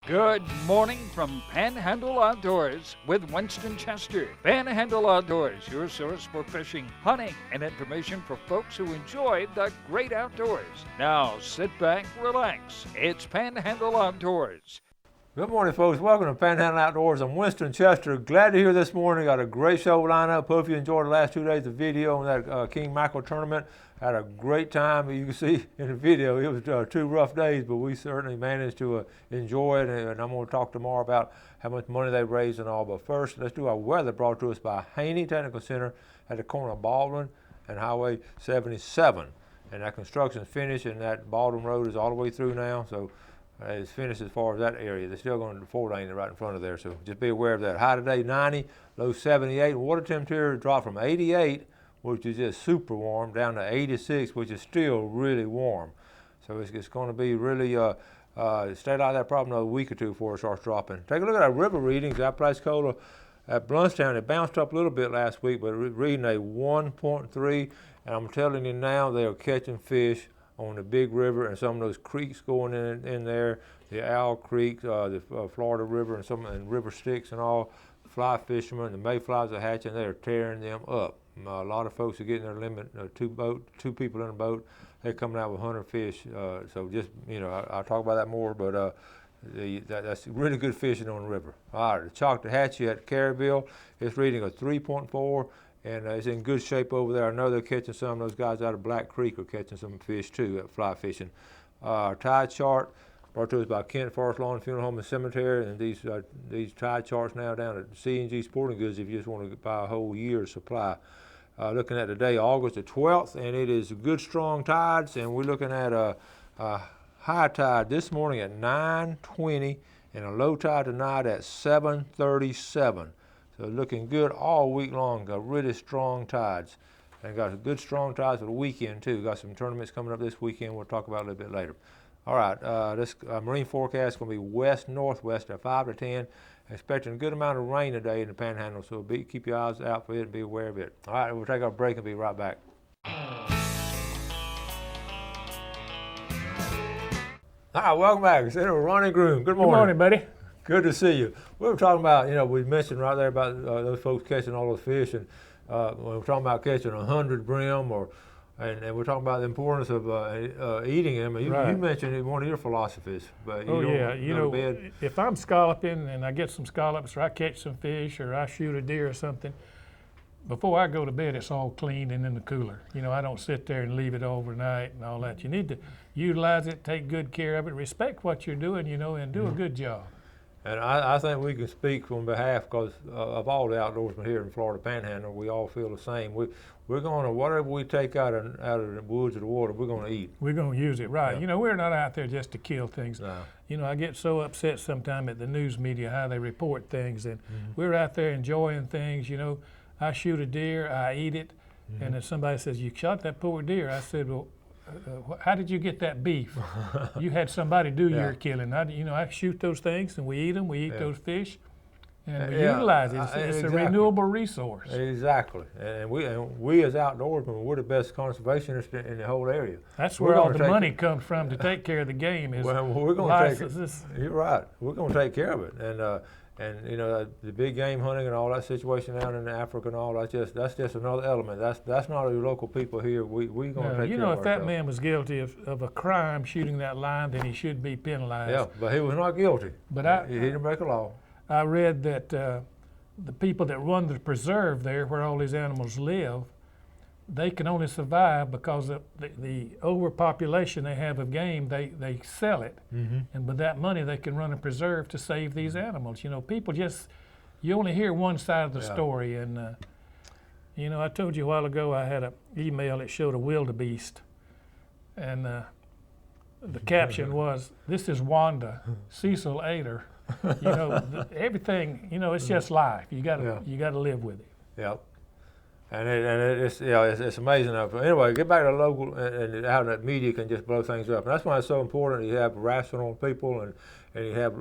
Good morning from Panhandle Outdoors with Winston Chester. Panhandle Outdoors, your source for fishing, hunting, and information for folks who enjoy the great outdoors. Now sit back, relax. It's Panhandle Outdoors. Good morning, folks. Welcome to Panhandle Outdoors. I'm Winston Chester. Glad to hear this morning. Got a great show lineup. Hope you enjoyed the last 2 days of video on that King Mackerel tournament. Had a great time. You can see in the video it was 2 rough days, but we certainly managed to enjoy it. And I'm going to talk tomorrow about how much money they raised and all. But first, let's do our weather brought to us by Haney Technical Center at the corner of Baldwin and Highway 77. And that construction's finished, and that Baldwin Road is all the way through now. So it's finished as far as that area. They're still going to the 4-lane right in front of there, so just be aware of that. High today 90, low 78. Water temperature dropped from 88, which is just super warm, down to 86, which is still really warm. So it's going to be really stay out of that problem another week or two before it starts dropping. Take a look at our river readings. Apalachicola at Bluntstown, it bounced up a little bit last week, but reading a 1.3, and I'm telling you now they are catching fish on the big river and some of those creeks going in there, the Owl Creek, the Florida River, and some River Styx and all. Fly fishermen, the mayflies are hatching. They're tearing them up. A lot of folks are getting their limit. 2 people in a boat. They're coming out with 100 fish. So just I'll talk about that more. But that's really good fishing on the river. All right, the Choctawhatchee at Caryville is reading a 3.4. And it's in good shape over there. I know they're catching some of those guys out of Black Creek are catching some fish too at fly fishing. Tide chart brought to us by Kent Forest Lawn Funeral Home and Cemetery, and these tide charts now down at C&G Sporting Goods if you just want to buy a whole year's supply. Looking at today, August the 12th, and it is good strong tides, and we're looking at a high tide this morning at 9:20 and a low tide tonight at 7:37. So looking good all week long. Got really strong tides. And got good strong tides for the weekend too. Got some tournaments coming up this weekend we'll talk about a little bit later. All right, this marine forecast is going to be west-northwest at 5 to 10. Expecting a good amount of rain today in the Panhandle, so keep your eyes out for it and be aware of it. All right, we'll take our break and be right back. All right, welcome back. Senator Ronnie Groom. Good morning. Good morning, buddy. Good to see you. We were talking about, we mentioned right there about those folks catching all those fish, and we were talking about catching 100 brim, and we're talking about the importance of eating them. You mentioned in one of your philosophies. But if I'm scalloping and I get some scallops, or I catch some fish, or I shoot a deer or something, before I go to bed, it's all cleaned and in the cooler. I don't sit there and leave it overnight and all that. You need to utilize it, take good care of it, respect what you're doing, and do a good job. And I think we can speak on behalf, because of all the outdoorsmen here in Florida Panhandle, we all feel the same. We're going to, whatever we take out of the woods or the water, we're going to eat. We're going to use it, right. Yeah. We're not out there just to kill things. No. I get so upset sometimes at the news media, how they report things, and we're out there enjoying things. I shoot a deer, I eat it, and if somebody says, "You shot that poor deer," I said, "Well, how did you get that beef? You had somebody do your killing." I shoot those things and we eat them. We eat those fish, and we utilize it. It's exactly. A renewable resource. Exactly, and we as outdoorsmen, we're the best conservationists in the whole area. That's where all the money comes from to take care of the game. Is well, we're going to take. You're right. We're going to take care of it, and the big game hunting and all that situation down in Africa and all that's just another element. That's not our local people here. We're going to take care of ourselves. If that man was guilty of a crime shooting that lion, then he should be penalized. Yeah, but he was not guilty. But he didn't break a law. I read that the people that run the preserve there, where all these animals live, they can only survive because of the overpopulation they have of game. They sell it, and with that money they can run a preserve to save these animals. People you only hear one side of the story, and I told you a while ago I had an email that showed a wildebeest, and the caption was, "This is Wanda, Cecil ate her." Everything. It's just life. You got to live with it. Yep. And it's amazing. Anyway, get back to local and how that media can just blow things up. And that's why it's so important. You have rational people, and you have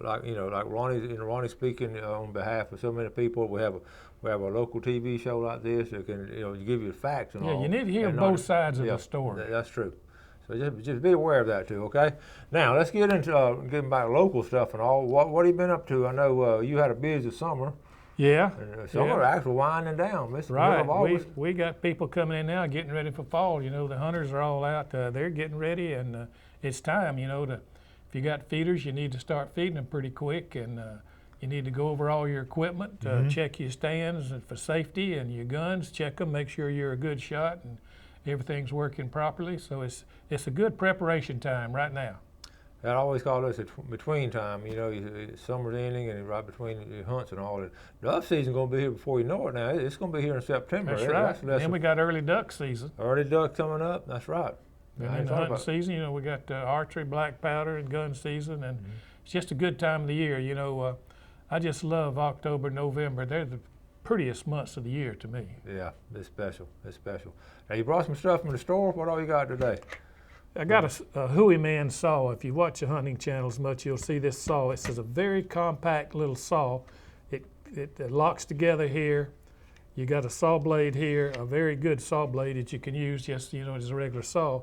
like Ronnie speaking on behalf of so many people. We have a local TV show like this that can give you facts and all. Yeah, you need to hear both sides of the story. That's true. So just be aware of that too, okay? Now let's get into getting back local stuff and all. What have you been up to? I know you had a busy summer. Yeah. And summer actually winding down. It's the middle of August. We got people coming in now getting ready for fall. You know, the hunters are all out. They're getting ready, and it's time. You know, if you got feeders, you need to start feeding them pretty quick, and you need to go over all your equipment, check your stands for safety and your guns. Check them, make sure you're a good shot and everything's working properly. So it's a good preparation time right now. I always call this a between time. You know, summer's ending and right between the hunts and all that. The off season's going to be here before you know it. Now it's going to be here in September. That's right. Then we got early duck season. Early duck coming up. That's right. And in the hunting season, you know, we got archery, black powder, and gun season, and it's just a good time of the year. You know, I just love October, November. They're the prettiest months of the year to me. Yeah, it's special. It's special. Now you brought some stuff from the store. What all you got today? I got a Huey Man saw. If you watch the hunting channels much, you'll see this saw. It's a very compact little saw. It locks together here. You got a saw blade here, a very good saw blade that you can use just, you know, as a regular saw.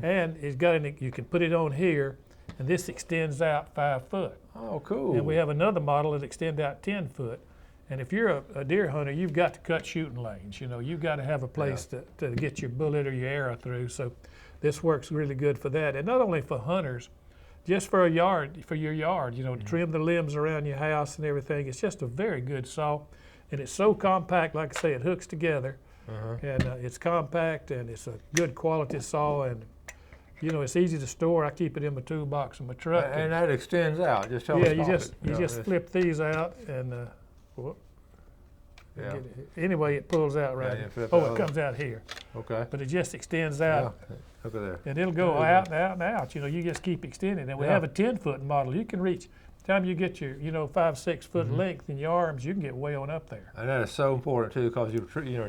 And it's got you can put it on here, and this extends out 5 foot. Oh, cool. And we have another model that extends out 10 foot. And if you're a deer hunter, you've got to cut shooting lanes. You know, you've got to have a place to get your bullet or your arrow through. So this works really good for that. And not only for hunters, just for your yard, you know, to trim the limbs around your house and everything. It's just a very good saw. And it's so compact, like I say, it hooks together. And it's compact, and it's a good quality saw. And, you know, it's easy to store. I keep it in my toolbox in my truck. And that extends out. Just tell you just flip these out and anyway, it pulls out right. It comes out here. Okay. But it just extends out. Yeah. Look at there. And it'll go out and out and out. You know, you just keep extending. And we have a 10-foot model. You can reach. Time you get your, you know, 5-6 foot length in your arms, you can get way on up there. And that is so important too, because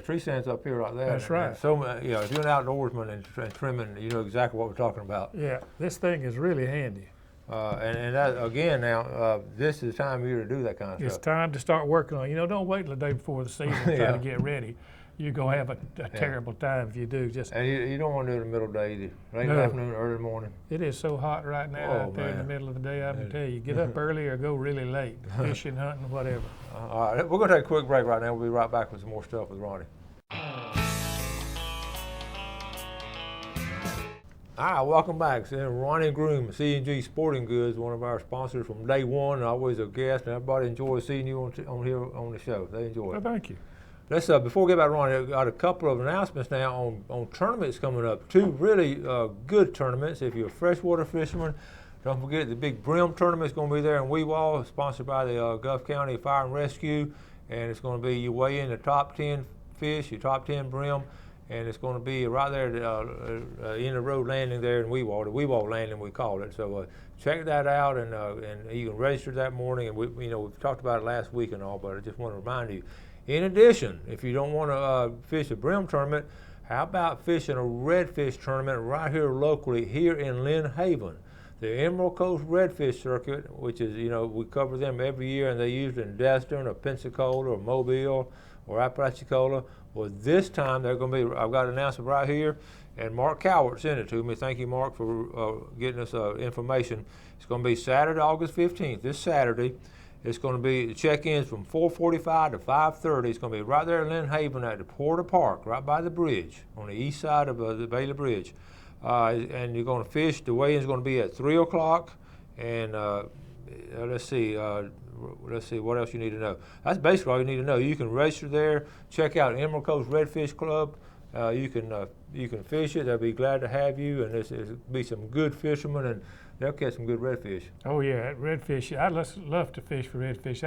tree stands up here like that. That's right. And so if you're an outdoorsman and trimming, you know exactly what we're talking about. Yeah, this thing is really handy. And that, again, now this is the time of year to do that kind of stuff. It's time to start working on it. You know, don't wait till the day before the season to try to get ready. You're gonna have a terrible time if you do. And you don't want to do it in the middle of the day either. Late afternoon, early morning. It is so hot right now out there in the middle of the day. I can tell you, get up early or go really late, fishing, hunting, whatever. All right, we're gonna take a quick break right now. We'll be right back with some more stuff with Ronnie. All right, welcome back. So, Ronnie Groom, C&G Sporting Goods, one of our sponsors from day one, and always a guest, and everybody enjoys seeing you on here on the show. They enjoy it. Well, thank you. Let's before we get back to Ronnie, I've got a couple of announcements now on tournaments coming up. 2 really good tournaments. If you're a freshwater fisherman, don't forget the big brim tournament is going to be there in Weewall, sponsored by the Gulf County Fire and Rescue, and it's going to be you weigh in the top 10 fish, your top 10 brim. And it's going to be right there in the road landing there in Weewall, the Weewall landing we call it. So check that out, and you can register that morning. And we've talked about it last week and all, but I just want to remind you. In addition, if you don't want to fish a brim tournament, how about fishing a redfish tournament right here locally here in Lynn Haven? The Emerald Coast Redfish Circuit, which is, we cover them every year, and they use it in Destin or Pensacola or Mobile or Apalachicola. Well, this time they're going to be, I've got an announcement right here, and Mark Cowart sent it to me. Thank you, Mark, for getting us information. It's going to be Saturday, August 15th, this Saturday. It's going to be check-ins from 4:45 to 5:30. It's going to be right there in Lynn Haven at the Porter Park, right by the bridge, on the east side of the Bailey Bridge. And you're going to fish. The weigh-in is going to be at 3 o'clock. And let's see what else you need to know. That's basically all you need to know. You can register there, check out Emerald Coast Redfish Club. You can fish it. They'll be glad to have you, and it'll be some good fishermen, and they'll catch some good redfish. Oh yeah, redfish. I love to fish for redfish.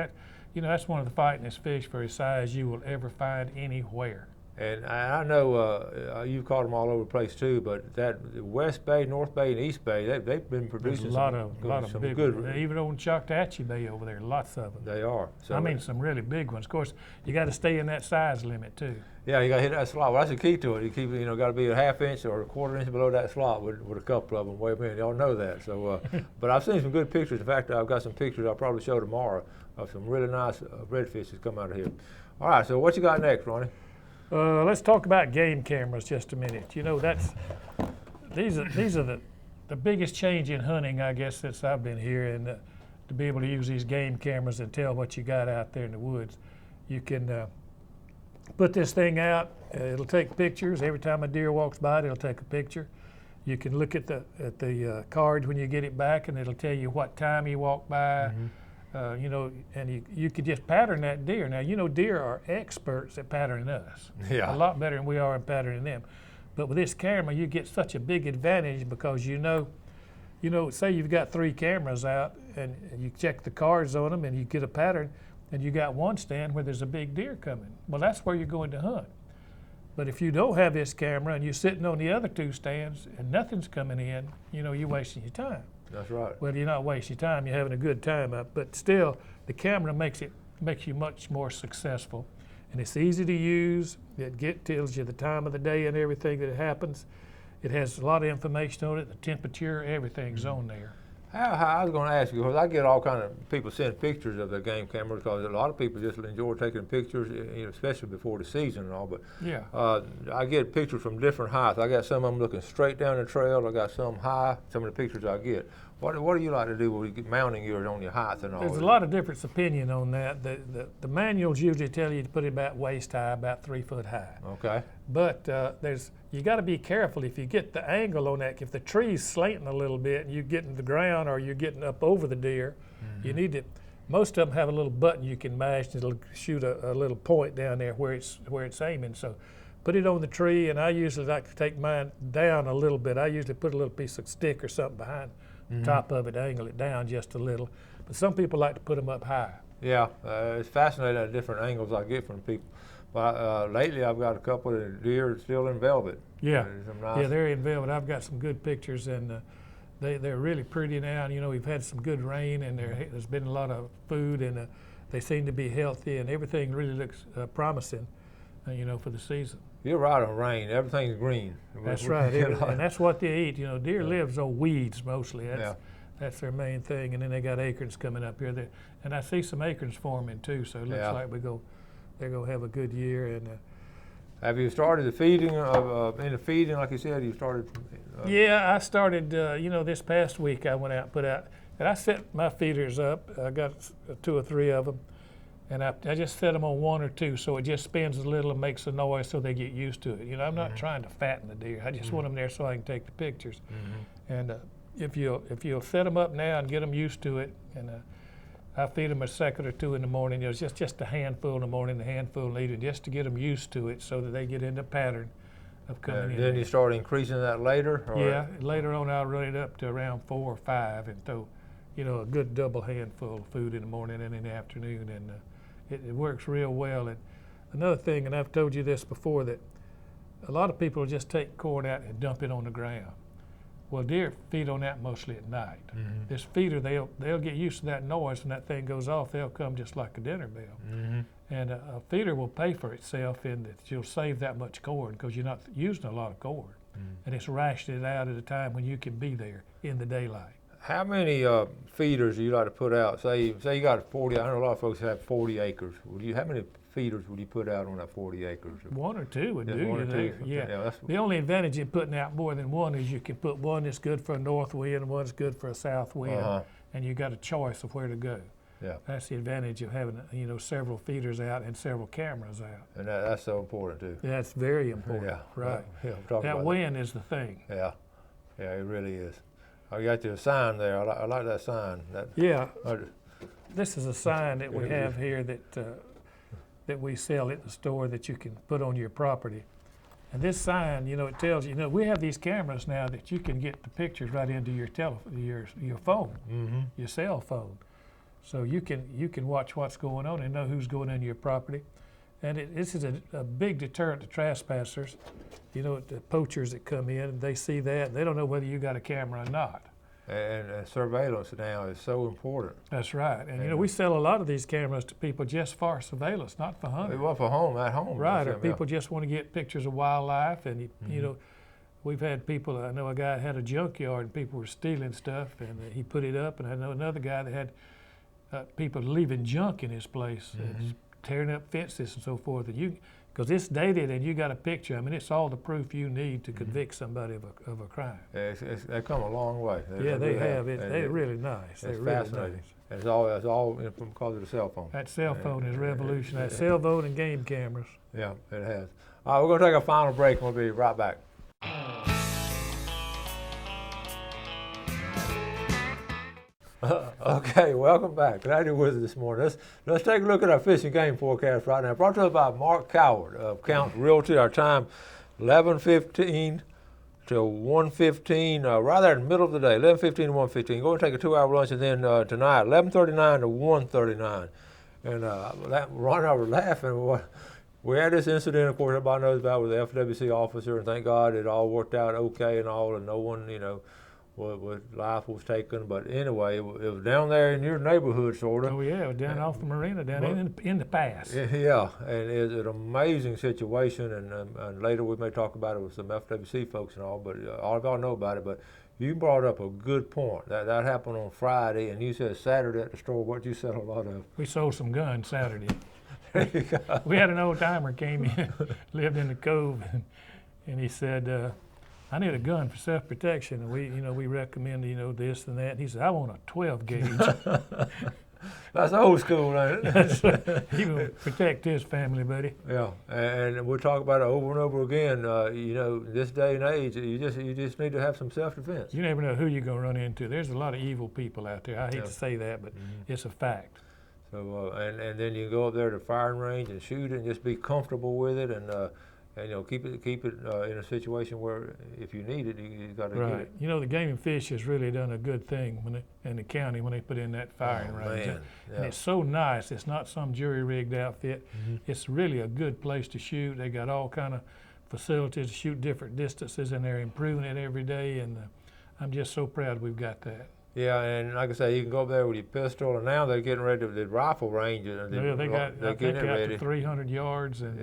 That's one of the fightingest fish for his size you will ever find anywhere. And I know you've caught them all over the place too, but that West Bay, North Bay, and East Bay, they've been producing a lot of big good ones. Even on Choctachi Bay over there, lots of them. They are. So I mean, some really big ones. Of course, you got to stay in that size limit too. Yeah, you got to hit that slot. Well, that's the key to it. You keep, got to be a ½ inch or a quarter inch below that slot with a couple of them way up in. Y'all know that. So, but I've seen some good pictures. In fact, I've got some pictures I'll probably show tomorrow of some really nice redfish that come out of here. All right. So, what you got next, Ronnie? Let's talk about game cameras just a minute. these are the biggest change in hunting, I guess, since I've been here, and to be able to use these game cameras and tell what you got out there in the woods. You can put this thing out. It'll take pictures. Every time a deer walks by it'll take a picture. You can look at the cards when you get it back, and it'll tell you what time you walked by. You know, and you could just pattern that deer. Now, you know, deer are experts at patterning us. Yeah. A lot better than we are in patterning them. But with this camera, you get such a big advantage because you know, say you've got 3 cameras out and you check the cards on them and you get a pattern, and you got one stand where there's a big deer coming. Well, that's where you're going to hunt. But if you don't have this camera and you're sitting on the other 2 stands and nothing's coming in, you know, you're wasting your time. That's right. Well, you're not wasting your time, you're having a good time up, but still, the camera makes you much more successful. And it's easy to use. It tells you the time of the day and everything that happens. It has a lot of information on it, the temperature, everything's on there. I was going to ask you, because I get all kind of people send pictures of their game cameras, because a lot of people just enjoy taking pictures, you know, especially before the season and all. But yeah, I get pictures from different heights. I got some of them looking straight down the trail. I got some high. Some of the pictures I get. What do you like to do with mounting yours on your heights and all? There's a lot of different opinion on that. The manuals usually tell you to put it about waist high, about 3 foot high. Okay. But you got to be careful if you get the angle on that. If the tree's slanting a little bit and you're getting to the ground or you're getting up over the deer, you need to. Most of them have a little button you can mash and it'll shoot a little point down there where it's aiming. So put it on the tree, and I usually like to take mine down a little bit. I usually put a little piece of stick or something behind the top of it, angle it down just a little. But some people like to put them up high. Yeah, it's fascinating the different angles I get from people. But lately I've got a couple of deer still in velvet. Yeah, Nice. yeah, they're in velvet. I've got some good pictures, and they're really pretty now. And, you know, we've had some good rain, and there's been a lot of food, and they seem to be healthy, and everything really looks promising, you know, for the season. You're right on rain. Everything's green. That's right, and that's what they eat. You know, deer lives on weeds mostly. That's their main thing, and then they got acorns coming up here. And I see some acorns forming too, so it looks like they're gonna have a good year. And have you started the feeding into feeding, like you said? You started. Yeah, I started. You know, this past week I went out and put out, and I set my feeders up. I got 2 or 3 of them. And I just set them on 1 or 2, so it just spins a little and makes a noise so they get used to it. You know, I'm not trying to fatten the deer. I just want them there so I can take the pictures. And if you'll set them up now and get them used to it, and I feed them a second or 2 in the morning. You know, it's just a handful in the morning, a handful in the evening, just to get them used to it so that they get in the pattern of coming in. Then you start increasing that later? Or? Yeah, later on I'll run it up to around 4 or 5 and throw, you know, a good double handful of food in the morning and in the afternoon, and it works real well. And another thing, and I've told you this before, that a lot of people just take corn out and dump it on the ground. Well, deer feed on that mostly at night. This feeder, they'll get used to that noise. When that thing goes off, they'll come just like a dinner bell. And a feeder will pay for itself in that you'll save that much corn because you're not using a lot of corn. And it's rationed out at a time when you can be there in the daylight. How many feeders do you like to put out? Say you got 40. I know a lot of folks have 40 acres. How many feeders would you put out on that 40 acres? 1 or 2 would do One you or there. two. Yeah. The only advantage in putting out more than 1 is you can put 1 that's good for a north wind, 1 that's good for a south wind, and you got a choice of where to go. Yeah. That's the advantage of having, you know, several feeders out and several cameras out. And that's so important too. That's very important. Yeah. Right. Yeah. That wind is the thing. Yeah. Yeah, it really is. I got your sign there. I like that sign. Yeah. This is a sign that we have here that we sell at the store that you can put on your property. And this sign, you know, it tells you know, we have these cameras now that you can get the pictures right into your your phone, your cell phone. So you can watch what's going on and know who's going into your property. And this is a big deterrent to trespassers. You know, the poachers that come in, they see that, and they don't know whether you got a camera or not. And surveillance now is so important. That's right. And you know, we sell a lot of these cameras to people just for surveillance, not for hunting. Well, for at home. Right, or people just want to get pictures of wildlife. And, you know, we've had people, I know a guy had a junkyard and people were stealing stuff, and he put it up. And I know another guy that had people leaving junk in his place, and tearing up fences and so forth. And you because it's dated and you got a picture. I mean, it's all the proof you need to convict somebody of a crime. Yeah, they've come a long way. Yeah, they have. They're really nice. They're really fascinating. nice. And it's all because of the cell phone. That cell phone is revolutionary. That cell phone and game cameras. Yeah, it has. All right, we're going to take a final break and we'll be right back. Okay, welcome back. Glad you're with us this morning. Let's take a look at our fishing game forecast right now. Brought to us by Mark Coward of Counts Realty. Our time 11:15 to 1:15, right there in the middle of the day, 11:15 to 1:15. Go and take a 2-hour lunch, and then tonight 11:39 to 1:39. And Ron and I were laughing. We had this incident, of course, everybody knows about, with the FWC officer, and thank God it all worked out okay and all, and no one, life was taken. But anyway, it was down there in your neighborhood, sort of. Oh yeah, down off the marina, down in the pass. Yeah, and it's an amazing situation, and later we may talk about it with some FWC folks and all, but all of y'all know about it. But you brought up a good point. That happened on Friday, and you said Saturday at the store. What you sell a lot of? We sold some guns Saturday. There you go. We had an old timer came in, lived in the cove, and he said, I need a gun for self-protection, and we recommend this and that. And he said, I want a 12 gauge. That's old school, ain't it? He will protect his family, buddy. Yeah, and we'll talk about it over and over again. This day and age, you just need to have some self-defense. You never know who you're gonna run into. There's a lot of evil people out there. I hate to say that, but it's a fact. So and then you go up there to the firing range and shoot it, and just be comfortable with it, and keep it in a situation where if you need it, you got to get it. The Game and Fish has really done a good thing in the county when they put in that firing range. Man. Yeah. And it's so nice. It's not some jury-rigged outfit. It's really a good place to shoot. They got all kind of facilities to shoot different distances, and they're improving it every day. And I'm just so proud we've got that. Yeah, and like I say, you can go up there with your pistol, and now they're getting ready to the rifle range. They got to 300 yards, and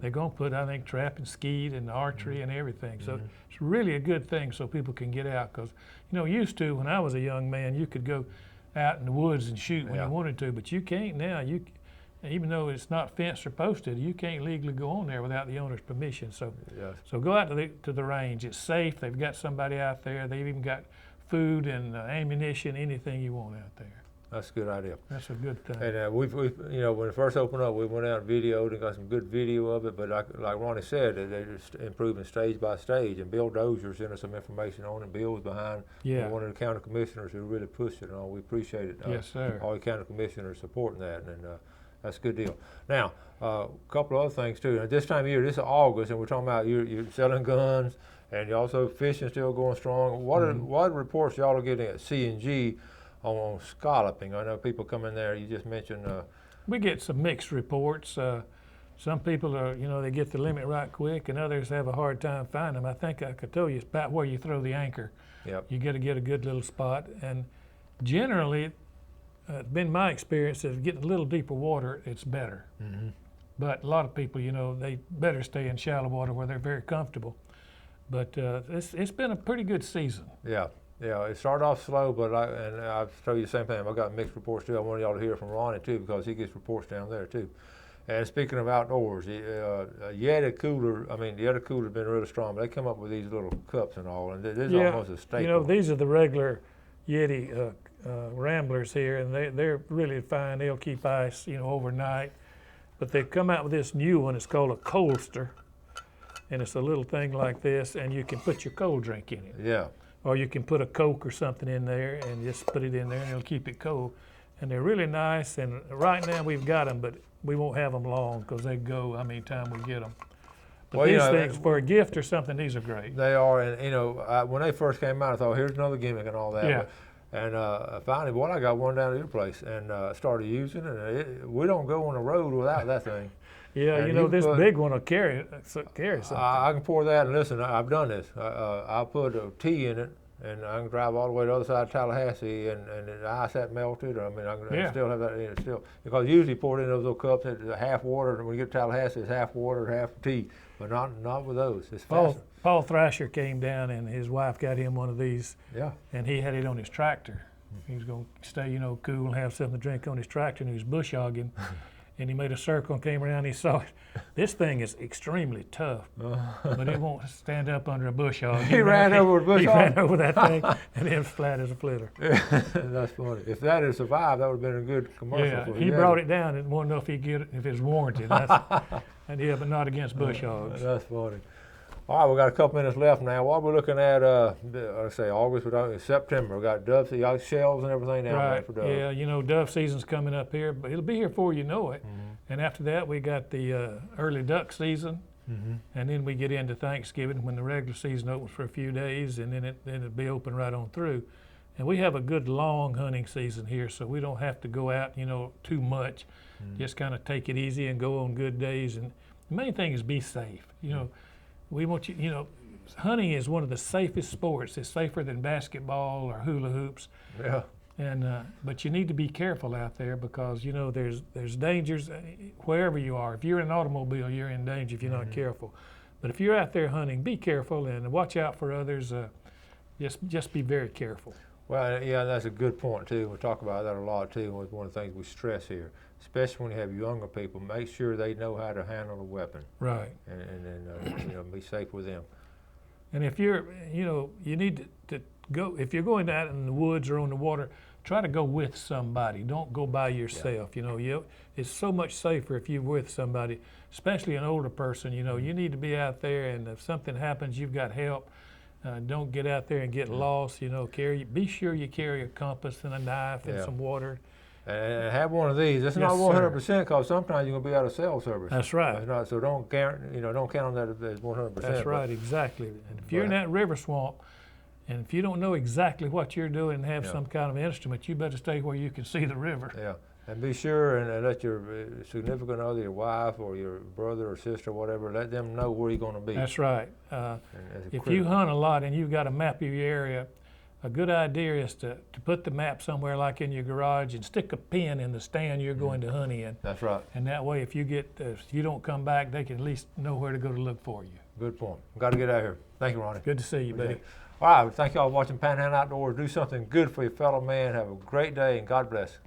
they're going to put, I think, trap and skeet and archery and everything. So it's really a good thing so people can get out, because, used to, when I was a young man, you could go out in the woods and shoot when you wanted to, but you can't now. Even though it's not fenced or posted, you can't legally go on there without the owner's permission. So go out to the range. It's safe. They've got somebody out there. They've even got food and ammunition, anything you want out there. That's a good idea. That's a good thing. And we've when it first opened up, we went out and videoed and got some good video of it. But like Ronnie said, they're just improving stage by stage. And Bill Dozier sent us some information on it. Bill was behind one of the county commissioners who really pushed it, and all. We appreciate it. Yes, sir. All the county commissioners supporting that, and that's a good deal. Now, a couple of other things too. At this time of year, this is August, and we're talking about you're selling guns, and you're also fishing still going strong. What reports y'all are getting at C&G on scalloping? I know people come in there. You just mentioned. We get some mixed reports. Some people are, they get the limit right quick, and others have a hard time finding them. I think I could tell you it's about where you throw the anchor. Yep. You got to get a good little spot, and generally, it's been my experience that getting a little deeper water, it's better. But a lot of people, they better stay in shallow water where they're very comfortable. But it's been a pretty good season. Yeah, it started off slow, but I'll tell you the same thing. I got mixed reports too. I wanted y'all to hear from Ronnie too, because he gets reports down there too. And speaking of outdoors, Yeti cooler. I mean, the Yeti cooler's been really strong. But they come up with these little cups and all, and this is almost a staple. These are the regular Yeti Ramblers here, and they're really fine. They'll keep ice, overnight. But they've come out with this new one. It's called a Coldster. And it's a little thing like this, and you can put your cold drink in it. Yeah. Or you can put a Coke or something in there and just put it in there, and it'll keep it cold. And they're really nice, and right now we've got them, but we won't have them long because they go anytime we get them. But these things, for a gift or something, these are great. They are, and when they first came out, I thought, here's another gimmick and all that. Yeah. And finally, I got one down at your place and started using it. And we don't go on the road without that thing. Yeah, and this big one will carry something. I can pour that, and listen, I've done this. I'll put a tea in it, and I can drive all the way to the other side of Tallahassee, and the ice that melted. I can still have that in it still. Because usually pour it in those little cups, it's half water, and when you get to Tallahassee, it's half water, half tea. But not with those. It's Paul Thrasher came down, and his wife got him one of these. Yeah. And he had it on his tractor. He was going to stay, cool and have something to drink on his tractor, and he was bush hogging. and he made a circle and came around. He saw it. This thing is extremely tough, but it won't stand up under a bush hog. He ran over a bush He hog? ran over that thing, and it was flat as a flitter. That's funny. If that had survived, that would have been a good commercial Yeah, for you. he brought it down and wanted to know if he'd get it, if it's warranted. And yeah, but not against bush hogs. That's funny. All right, we got a couple minutes left now. What we're looking at, let's say August, September. We got doves, you got shells and everything down there Right. for doves. Yeah, you know, dove season's coming up here, but it'll be here before you know it. And after that, we got the early duck season, and then we get into Thanksgiving when the regular season opens for a few days, and then it'll be open right on through. And we have a good long hunting season here, so we don't have to go out, you know, too much. Just kind of take it easy and go on good days. And the main thing is be safe. You know, we want you know, hunting is one of the safest sports. It's safer than basketball or hula hoops. Yeah. And but you need to be careful out there because you know there's dangers wherever you are. If you're in an automobile, you're in danger if you're not careful. But if you're out there hunting, be careful and watch out for others. Just be very careful. Well, yeah, that's a good point too. We talk about that a lot too. It's one of the things we stress here, especially when you have younger people. Make sure they know how to handle a weapon. Right. And you know, be safe with them. And if you're, you know, you need to go, if you're going out in the woods or on the water, try to go with somebody. Don't go by yourself. You know, it's so much safer if you're with somebody, especially an older person. You know, you need to be out there, and if something happens, you've got help. Don't get out there and get lost. You know, be sure you carry a compass and a knife and some water. And have one of these. It's not 100% because sometimes you're gonna be out of cell service. That's right. So don't guarantee, don't count on that as 100%. That's right, exactly. And if you're in that river swamp, and if you don't know exactly what you're doing and have some kind of instrument, you better stay where you can see the river. Yeah, and be sure and let your significant other, your wife or your brother or sister, or whatever, let them know where you're gonna be. That's right. If you hunt a lot and you've got a map of your area, a good idea is to put the map somewhere like in your garage and stick a pin in the stand you're going to hunt in. That's right. And that way, if you don't come back, they can at least know where to go to look for you. Good point. Got to get out of here. Thank you, Ronnie. Good to see you, buddy. All right, thank you all for watching Panhandle Outdoors. Do something good for your fellow man. Have a great day, and God bless.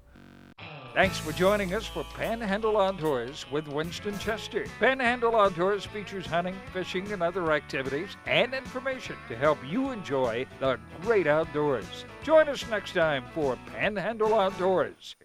Thanks for joining us for Panhandle Outdoors with Winston Chester. Panhandle Outdoors features hunting, fishing, and other activities and information to help you enjoy the great outdoors. Join us next time for Panhandle Outdoors.